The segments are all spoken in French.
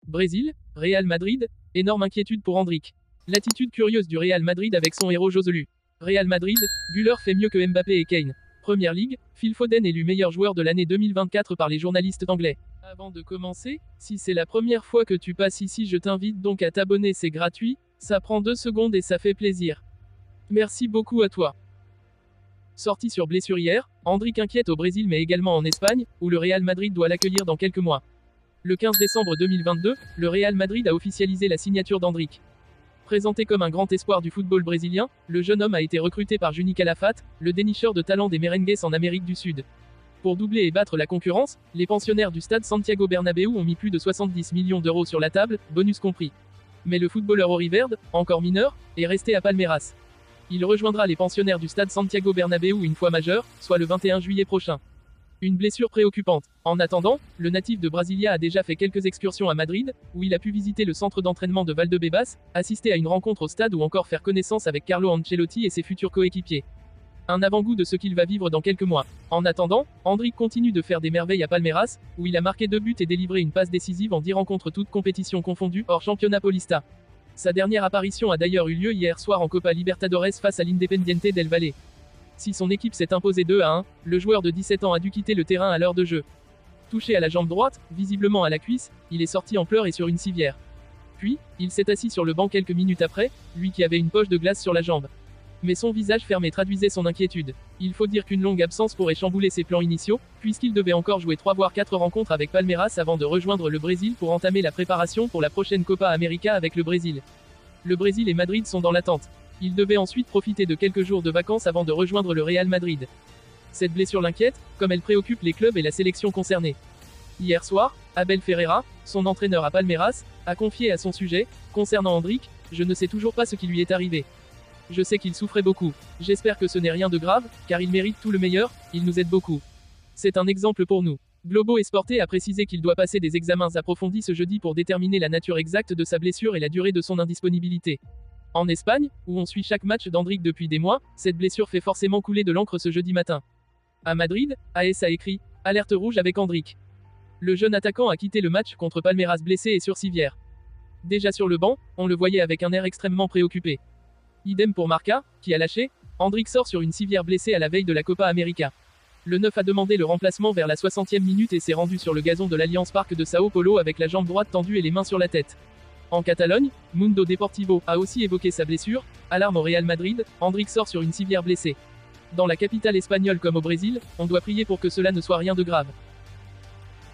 Brésil, Real Madrid, énorme inquiétude pour Endrick. L'attitude curieuse du Real Madrid avec son héros Joselu. Real Madrid, Güler fait mieux que Mbappé et Kane. Première Ligue, Phil Foden élu meilleur joueur de l'année 2024 par les journalistes anglais. Avant de commencer, si c'est la première fois que tu passes ici, je t'invite donc à t'abonner, c'est gratuit, ça prend 2 secondes et ça fait plaisir. Merci beaucoup à toi. Sorti sur blessure hier, Endrick inquiète au Brésil mais également en Espagne, où le Real Madrid doit l'accueillir dans quelques mois. Le 15 décembre 2022, le Real Madrid a officialisé la signature d'Endrick. Présenté comme un grand espoir du football brésilien, le jeune homme a été recruté par Juni Calafat, le dénicheur de talent des Merengues en Amérique du Sud. Pour doubler et battre la concurrence, les pensionnaires du stade Santiago Bernabéu ont mis plus de 70 millions d'euros sur la table, bonus compris. Mais le footballeur auriverde, encore mineur, est resté à Palmeiras. Il rejoindra les pensionnaires du stade Santiago Bernabéu une fois majeur, soit le 21 juillet prochain. Une blessure préoccupante. En attendant, le natif de Brasilia a déjà fait quelques excursions à Madrid, où il a pu visiter le centre d'entraînement de Valdebebas, assister à une rencontre au stade ou encore faire connaissance avec Carlo Ancelotti et ses futurs coéquipiers. Un avant-goût de ce qu'il va vivre dans quelques mois. En attendant, Endrick continue de faire des merveilles à Palmeiras, où il a marqué 2 buts et délivré une passe décisive en 10 rencontres toutes compétitions confondues, hors championnat paulista. Sa dernière apparition a d'ailleurs eu lieu hier soir en Copa Libertadores face à l'Independiente del Valle. Si son équipe s'est imposée 2-1, le joueur de 17 ans a dû quitter le terrain à l'heure de jeu. Touché à la jambe droite, visiblement à la cuisse, il est sorti en pleurs et sur une civière. Puis, il s'est assis sur le banc quelques minutes après, lui qui avait une poche de glace sur la jambe. Mais son visage fermé traduisait son inquiétude. Il faut dire qu'une longue absence pourrait chambouler ses plans initiaux, puisqu'il devait encore jouer 3 voire 4 rencontres avec Palmeiras avant de rejoindre le Brésil pour entamer la préparation pour la prochaine Copa América avec le Brésil. Le Brésil et Madrid sont dans l'attente. Il devait ensuite profiter de quelques jours de vacances avant de rejoindre le Real Madrid. Cette blessure l'inquiète, comme elle préoccupe les clubs et la sélection concernée. Hier soir, Abel Ferreira, son entraîneur à Palmeiras, a confié à son sujet, concernant Endrick, « Je ne sais toujours pas ce qui lui est arrivé. Je sais qu'il souffrait beaucoup. J'espère que ce n'est rien de grave, car il mérite tout le meilleur, il nous aide beaucoup. C'est un exemple pour nous. » Globo Esporte a précisé qu'il doit passer des examens approfondis ce jeudi pour déterminer la nature exacte de sa blessure et la durée de son indisponibilité. En Espagne, où on suit chaque match d'Endrick depuis des mois, cette blessure fait forcément couler de l'encre ce jeudi matin. À Madrid, AS a écrit « Alerte rouge avec Endrick ». Le jeune attaquant a quitté le match contre Palmeiras blessé et sur civière. Déjà sur le banc, on le voyait avec un air extrêmement préoccupé. Idem pour Marca, qui a lâché, Endrick sort sur une civière blessée à la veille de la Copa América. Le 9 a demandé le remplacement vers la 60e minute et s'est rendu sur le gazon de l'Allianz Parque de Sao Paulo avec la jambe droite tendue et les mains sur la tête. En Catalogne, Mundo Deportivo a aussi évoqué sa blessure. Alarme au Real Madrid, Endrick sort sur une civière blessée. Dans la capitale espagnole comme au Brésil, on doit prier pour que cela ne soit rien de grave.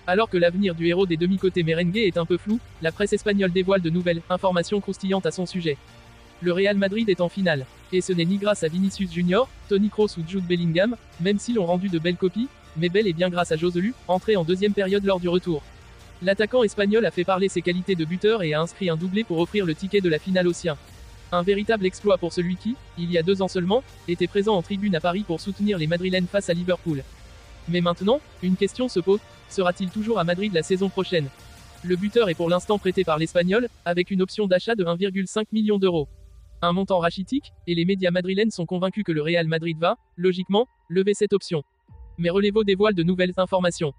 Alors que l'avenir du héros des demi-côtés merengue est un peu flou, la presse espagnole dévoile de nouvelles informations croustillantes à son sujet. Le Real Madrid est en finale. Et ce n'est ni grâce à Vinicius Junior, Toni Kroos ou Jude Bellingham, même s'ils ont rendu de belles copies, mais bel et bien grâce à Joselu, entré en deuxième période lors du retour. L'attaquant espagnol a fait parler ses qualités de buteur et a inscrit un doublé pour offrir le ticket de la finale aux siens. Un véritable exploit pour celui qui, il y a 2 ans seulement, était présent en tribune à Paris pour soutenir les Madrilènes face à Liverpool. Mais maintenant, une question se pose, sera-t-il toujours à Madrid la saison prochaine? Le buteur est pour l'instant prêté par l'Espagnol, avec une option d'achat de 1,5 million d'euros. Un montant rachitique, et les médias madrilènes sont convaincus que le Real Madrid va, logiquement, lever cette option. Mais Relevo dévoile de nouvelles informations.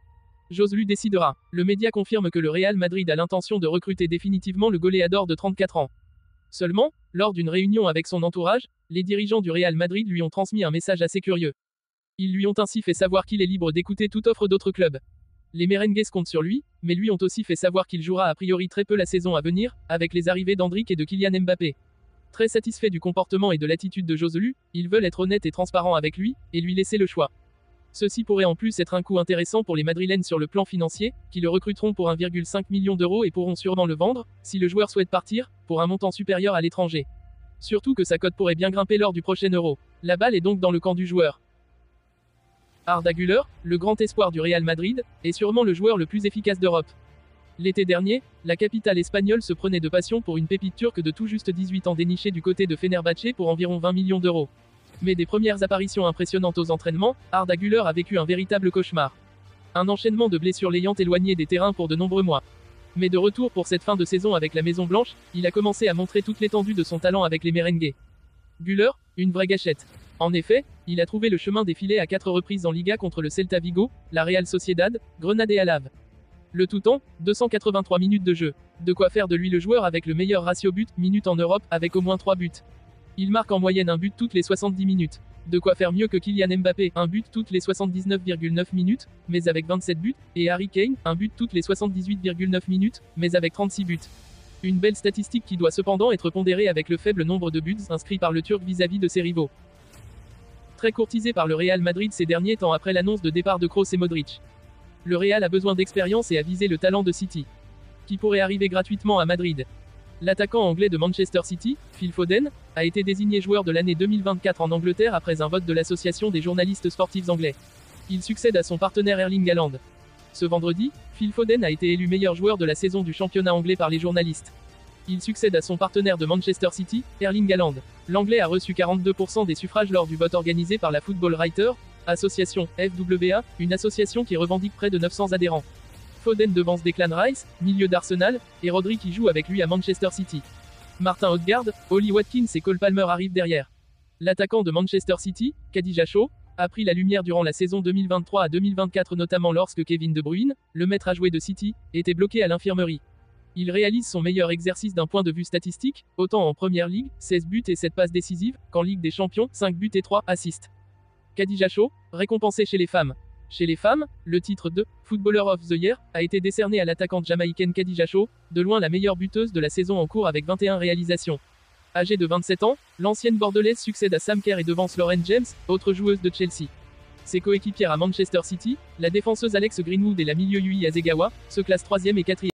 Joselu décidera. Le média confirme que le Real Madrid a l'intention de recruter définitivement le goléador de 34 ans. Seulement, lors d'une réunion avec son entourage, les dirigeants du Real Madrid lui ont transmis un message assez curieux. Ils lui ont ainsi fait savoir qu'il est libre d'écouter toute offre d'autres clubs. Les Merengues comptent sur lui, mais lui ont aussi fait savoir qu'il jouera a priori très peu la saison à venir, avec les arrivées d'Endrick et de Kylian Mbappé. Très satisfaits du comportement et de l'attitude de Joselu, ils veulent être honnêtes et transparents avec lui, et lui laisser le choix. Ceci pourrait en plus être un coup intéressant pour les Madrilènes sur le plan financier, qui le recruteront pour 1,5 million d'euros et pourront sûrement le vendre, si le joueur souhaite partir, pour un montant supérieur à l'étranger. Surtout que sa cote pourrait bien grimper lors du prochain Euro. La balle est donc dans le camp du joueur. Arda Güler, le grand espoir du Real Madrid, est sûrement le joueur le plus efficace d'Europe. L'été dernier, la capitale espagnole se prenait de passion pour une pépite turque de tout juste 18 ans dénichée du côté de Fenerbahçe pour environ 20 millions d'euros. Mais des premières apparitions impressionnantes aux entraînements, Arda Güler a vécu un véritable cauchemar. Un enchaînement de blessures l'ayant éloigné des terrains pour de nombreux mois. Mais de retour pour cette fin de saison avec la Maison Blanche, il a commencé à montrer toute l'étendue de son talent avec les Merengues. Güler, une vraie gâchette. En effet, il a trouvé le chemin des filets à 4 reprises en Liga contre le Celta Vigo, la Real Sociedad, Grenade et Alave. Le tout en 283 minutes de jeu. De quoi faire de lui le joueur avec le meilleur ratio but-minute en Europe, avec au moins 3 buts. Il marque en moyenne un but toutes les 70 minutes. De quoi faire mieux que Kylian Mbappé, un but toutes les 79,9 minutes, mais avec 27 buts, et Harry Kane, un but toutes les 78,9 minutes, mais avec 36 buts. Une belle statistique qui doit cependant être pondérée avec le faible nombre de buts inscrits par le Turc vis-à-vis de ses rivaux. Très courtisé par le Real Madrid ces derniers temps après l'annonce de départ de Kroos et Modric. Le Real a besoin d'expérience et a visé le talent de City, qui pourrait arriver gratuitement à Madrid. L'attaquant anglais de Manchester City, Phil Foden, a été désigné joueur de l'année 2024 en Angleterre après un vote de l'Association des journalistes sportifs anglais. Il succède à son partenaire Erling Haaland. Ce vendredi, Phil Foden a été élu meilleur joueur de la saison du championnat anglais par les journalistes. Il succède à son partenaire de Manchester City, Erling Haaland. L'anglais a reçu 42% des suffrages lors du vote organisé par la Football Writers Association, FWA, une association qui revendique près de 900 adhérents. Foden devance Declan Rice, milieu d'Arsenal, et Rodri qui joue avec lui à Manchester City. Martin Odegaard, Ollie Watkins et Cole Palmer arrivent derrière. L'attaquant de Manchester City, Khadija Shaw, a pris la lumière durant la saison 2023 à 2024 notamment lorsque Kevin De Bruyne, le maître à jouer de City, était bloqué à l'infirmerie. Il réalise son meilleur exercice d'un point de vue statistique, autant en Première Ligue, 16 buts et 7 passes décisives, qu'en Ligue des Champions, 5 buts et 3 assists. Khadija Shaw, récompensée chez les femmes. Chez les femmes, le titre de Footballer of the Year a été décerné à l'attaquante jamaïcaine Khadija Shaw, de loin la meilleure buteuse de la saison en cours avec 21 réalisations. Âgée de 27 ans, l'ancienne bordelaise succède à Sam Kerr et devance Lauren James, autre joueuse de Chelsea. Ses coéquipières à Manchester City, la défenseuse Alex Greenwood et la milieu Yui Hasegawa, se classent 3e et 4e.